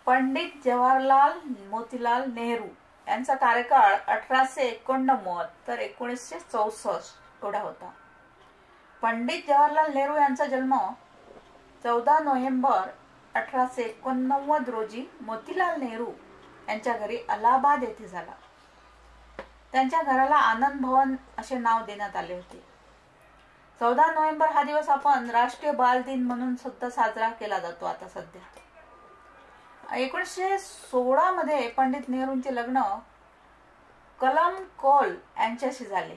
पंडित जवाहरलाल मोतीलाल नेहरू यांचा कार्यकाळ 1889 तर 1964 एवढा होता. पंडित जवाहरलाल नेहरू यांचा जन्म 14 नोव्हेंबर 1889 रोजी मोतीलाल नेहरू यांच्या घरी अलाहाबाद येथे झाला. त्यांच्या घराला आनंद भवन असे नाव देण्यात आले होते. 14 नोव्हेंबर हा दिवस आपण राष्ट्रीय बाल दिन म्हणून सुद्धा साजरा केला जातो. आता सध्या 1916 मध्ये पंडित नेहरूंचे लग्न कलम कौल यांच्याशी झाले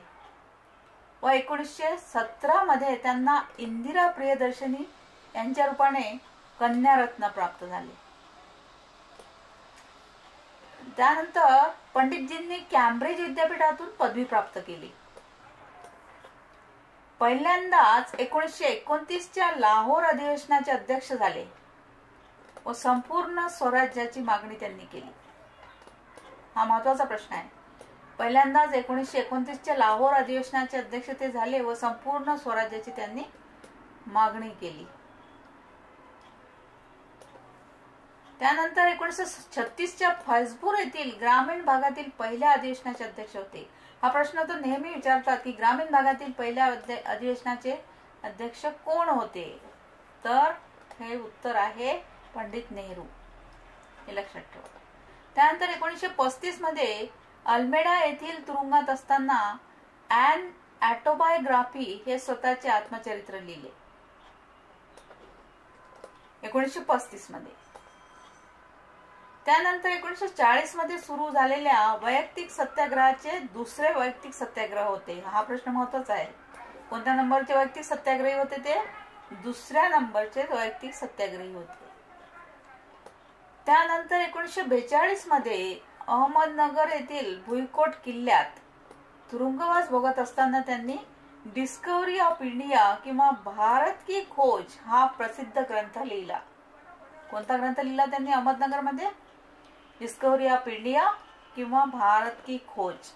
व 1917 मध्ये त्यांना इंदिरा प्रियदर्शनी यांच्या रूपाने कन्यारत्न प्राप्त झाले. त्यानंतर पंडितजींनी कॅम्ब्रिज विद्यापीठातून पदवी प्राप्त केली. पहिल्यांदाच 1929च्या लाहोर अधिवेशनाचे अध्यक्ष झाले व संपूर्ण स्वराज्याची मागणी त्यांनी केली. हा महत्वाचा प्रश्न आहे. पहिल्यांदाच 1929च्या लाहोर अधिवेशनाचे अध्यक्ष ते झाले व संपूर्ण स्वराज्याची त्यांनी मागणी केली. त्यानंतर 1936च्या फैजपूर येथील ग्रामीण भागातील पहिल्या अधिवेशनाचे अध्यक्ष होते. हा प्रश्न तर नेहमी विचारतात की ग्रामीण भागातील पहिल्या अधिवेशनाचे अध्यक्ष कोण होते, तर हे उत्तर आहे पंडित नेहरू. हे लक्षात ठेवा. त्यानंतर 1935 मध्ये अल्मेडा येथील तुरुंगात असताना ॲन ऑटोबायोग्राफी हे स्वतःचे आत्मचरित्र लिहिले 1935 मध्ये. त्यानंतर 1940 मध्ये सुरू झालेल्या वैयक्तिक सत्याग्रहाचे दुसरे वैयक्तिक सत्याग्रह होते. हा प्रश्न महत्वाचा आहे. कोणत्या नंबरचे वैयक्तिक सत्याग्रही होते? ते दुसऱ्या नंबरचे वैयक्तिक सत्याग्रही होते. त्यानंतर 1942 मध्ये अहमदनगर येथील भुईकोट किल्ल्यात तुरुंगवास भोगत असताना त्यांनी डिस्कव्हरी ऑफ इंडिया किंवा भारत की खोज हा प्रसिद्ध ग्रंथ लिहिला. कोणता ग्रंथ लिहिला त्यांनी अहमदनगर मध्ये? डिस्कव्हरी ऑफ इंडिया किंवा भारत की खोज.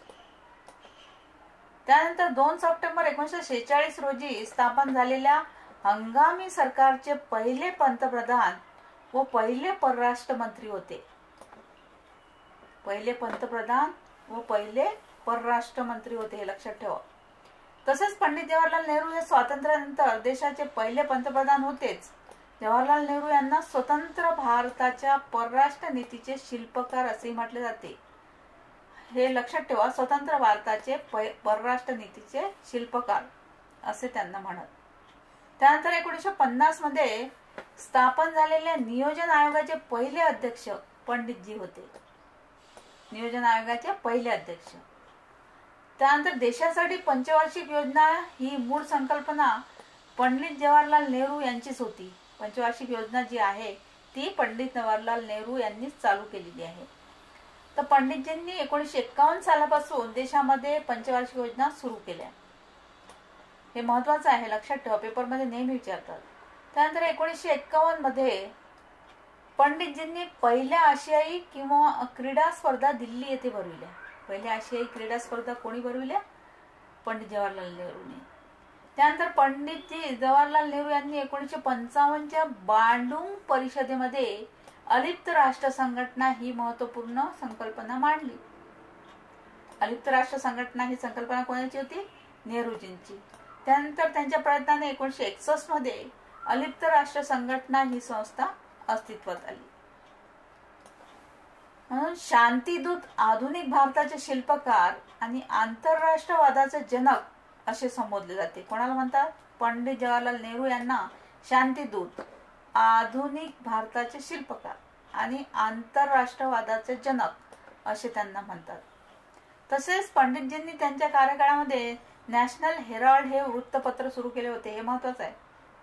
त्यानंतर 2 सप्टेंबर 1946 रोजी स्थापन झालेल्या हंगामी सरकारचे पहिले पंतप्रधान व पहिले परराष्ट्र मंत्री होते. पहिले पंतप्रधान व पहिले परराष्ट्र मंत्री होते, हे लक्षात ठेवा. तसेच पंडित जवाहरलाल नेहरू हे स्वातंत्र्यानंतर देशाचे पहिले पंतप्रधान होतेच. जवाहरलाल नेहरू यांना स्वतंत्र भारताच्या परराष्ट्र नीतीचे शिल्पकार असे म्हटले जाते. हे लक्षात ठेवा. स्वतंत्र भारताचे परराष्ट्र नीतीचे शिल्पकार असे त्यांना म्हणत. त्यानंतर 1950 मध्ये स्थापन झालेल्या नियोजन आयोगाचे पहिले अध्यक्ष पंडितजी होते. नियोजन आयोगाचे पहिले अध्यक्ष. त्यानंतर देशासाठी पंचवार्षिक योजना ही मूळ संकल्पना पंडित जवाहरलाल नेहरू यांचीच होती. पंचवार्षिक योजना जी आहे ती पंडित जवाहरलाल नेहरू यांनीच चालू केलेली आहे. तर पंडितजींनी 1951 सालापासून देशामध्ये पंचवार्षिक योजना सुरू केल्या. हे महत्वाचं आहे, लक्षात ठेवा. पेपरमध्ये नेहमी विचारतात. त्यानंतर 1951 मध्ये पंडितजींनी पहिल्या आशियाई किंवा क्रीडा स्पर्धा दिल्ली येथे भरविल्या. पहिल्या आशियाई क्रीडा स्पर्धा कोणी भरविल्या? पंडित जवाहरलाल नेहरूंनी. त्यानंतर पंडितजी जवाहरलाल नेहरू यांनी 1955च्या बांडुंग परिषदेमध्ये अलिप्त राष्ट्र संघटना ही महत्वपूर्ण संकल्पना मांडली. अलिप्त राष्ट्र संघटना ही संकल्पना कोणाची होती? नेहरूजींची. त्यानंतर त्यांच्या प्रयत्नाने 1961 मध्ये अलिप्त राष्ट्र संघटना ही संस्था अस्तित्वात आली. म्हणून शांतीदूत, आधुनिक भारताचे शिल्पकार आणि आंतरराष्ट्रवादाचे जनक असे संबोधले जाते. कोणाला म्हणतात? पंडित जवाहरलाल नेहरू यांना शांतीदूत, आधुनिक भारताचे शिल्पकार आणि आंतरराष्ट्रवादाचे जनक असे त्यांना म्हणतात. तसेच पंडितजींनी त्यांच्या कार्यकाळामध्ये नॅशनल हेराल्ड हे वृत्तपत्र सुरू केले होते. हे महत्वाचं आहे.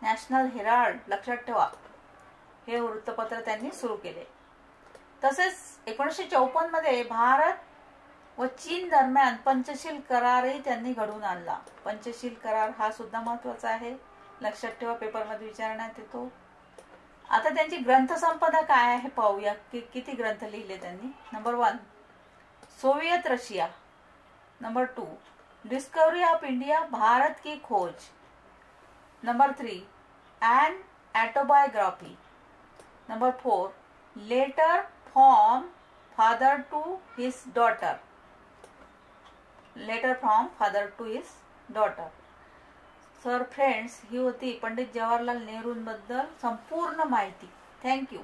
नॅशनल हेराल्ड लक्षात ठेवा. हे वृत्तपत्र त्यांनी सुरू केले. तसेच 1954 मध्ये भारत व चीन दरम्यान पंचशील करारही त्यांनी घडवून आणला. पंचशील करार हा सुद्धा महत्वाचा आहे, लक्षात ठेवा. पेपरमध्ये विचारण्यात येतो. आता त्यांची ग्रंथसंपदा काय आहे पाहूया. किती ग्रंथ लिहिले त्यांनी. Number 1 Soviet Russia. Number 2 discovery of India भारत की खोज. Number 3 an autobiography. Number 4 letter from father to his daughter. Letter from father to his daughter. Sir friends, ही होती पंडित जवाहरलाल नेहरूंबद्दल संपूर्ण माहिती. थँक्यू.